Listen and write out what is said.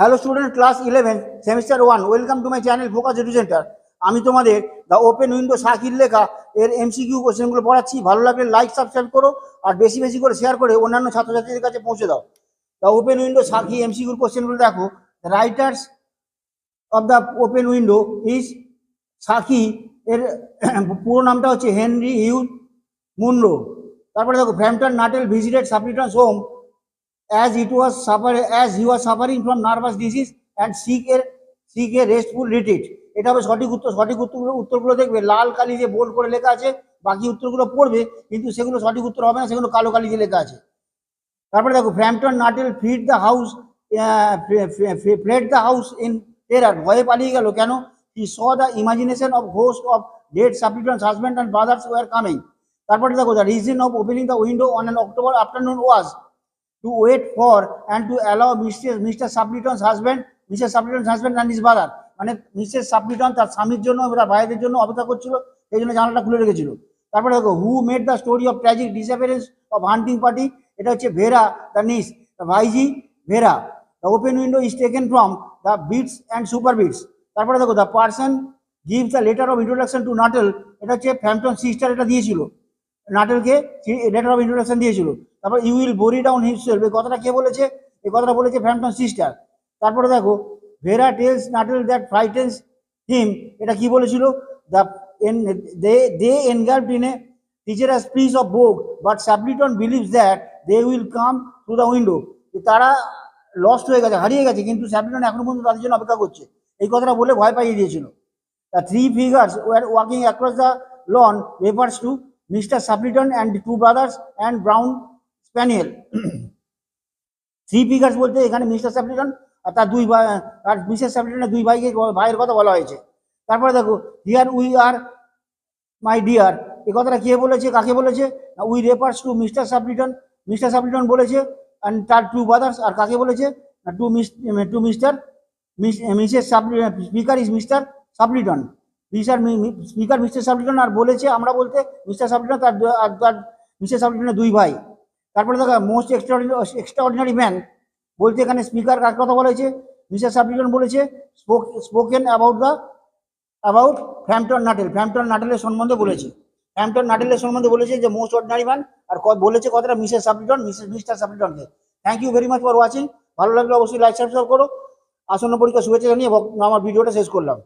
Hello student, class 11 semester 1, welcome to my channel focus edu centre. আমি তোমাদের the open window Shakir লেখা এর MCQ কোশ্চেনগুলো পড়াচ্ছি। ভালো লাগলে লাইক সাবস্ক্রাইব করো আর বেশি বেশি করে শেয়ার করে অন্যান্য ছাত্রছাত্রীদের কাছে পৌঁছে দাও। দ্য ওপেন উইন্ডো সাকি এমসিকিউর কোশ্চেনগুলো দেখো। The writers of the open window is Saki. এর পুরো নামটা হচ্ছে হেনরি হিউজ মুনরো। তারপরে দেখো, Framton Nuttel visited Sappletons home as he was suffering from nervous disease and seek a restful retreat. এটা হবে সঠিক উত্তর। সঠিক উত্তরগুলো দেখবে লাল কালি যে বোল্ড করে লেখা আছে, বাকি উত্তরগুলো পড়বে কিন্তু সেগুলো সঠিক উত্তর হবে না, সেগুলো কালো কালি দিয়ে লেখা আছে। তারপরে দেখো, Framton Nuttel fled the house in terror. ভয়ে পালিয়ে গেল কেন? He saw the imagination of ghost of dead Sappletons husband and brothers were coming. তারপরে দেখো, the reason of opening the window on an October afternoon was to wait for and to allow Mr. Sapliton's husband and his brother, মানে Mrs সাপ্লিটন তার স্বামীর জন্য তার ভাইদের জন্য অপেক্ষা করছিল, এই জন্য জানালাটা খুলে রেখেছিল। তারপরে দেখো, who made the story of tragic disappearance of hunting party. এটা হচ্ছে ভেরা দ্য নিস, ভাইজি Vera. The open window is taken from the Beasts and সুপার বিটস। তারপরে দেখো, the person gives the letter of introduction to Nuttel. এটা হচ্ছে ফ্র্যাম্পটন sister, এটা দিয়েছিল নাটেলকে, লেটার অফ ইন্ট্রোডাকশন দিয়েছিল। তারপর ইউ উইল বরি ডাউন হিমসেলফ, এই কথাটা কে বলেছে? এই কথাটা বলেছে ফ্র্যাম্পটন সিস্টার। তারপরে দেখো, ভেরা টেলস নাটেল দ্যাট ফ্রাইটেন্স হিম, এটা কি বলেছিল? They engulfed in a treacherous piece of bog but Sappleton believes that they will come through the window. তারা লস্ট হয়ে গেছে, হারিয়ে গেছে, কিন্তু সাপ্লিটন এখনো পর্যন্ত তাদের জন্য অপেক্ষা করছে, এই কথাটা বলে ভয় পাইয়ে দিয়েছিল। The three figures were walking across the lawn refers to Mr. Sapliton and two brothers and brown spaniel. Three figures বলতে এখানে মিস্টার সাপ্লিটন আর তার দুই ভাই আর মিসেস সাপ্লিটনের দুই ভাইয়ের কথা বলা হয়েছে। তারপরে দেখো, here we are my dear, এই কথাটা কে বলেছে, কাকে বলেছে? We refers to Mr Sappleton বলেছে, অ্যান্ড তার টু ব্রাদার্স, আর কাকে বলেছে? Mrs Sappleton. Speaker is Mr Sappleton, speaker Mr Sappleton, আর বলেছে আমরা বলতে মিস্টার সাপ্লিটন তার মিসেস সাপ্লিটনের দুই ভাই। তারপরে দেখো, মোস্ট এক্সট্রাঅর্ডিনারি ম্যান বলতে এখানে স্পিকার কার কথা বলেছে? মিসেস সাপ্লিটন বলেছে স্পোকেন অ্যাবাউট ফ্র্যাম্পটন নাটেলের সম্বন্ধে বলেছে। ফ্র্যাম্পটন নাটেলের সম্বন্ধে বলেছে যে মোস্ট অর্ডিনারি ম্যান, আর বলেছে কথাটা মিস্টার সাপ্লিটনকে। Thank you very much for watching. ভালো লাগলে অবশ্যই লাইক সাবস্ক্রাইব করো। আসন্ন পরীক্ষা শুভেচ্ছা জানিয়ে আমার ভিডিওটা শেষ করলাম।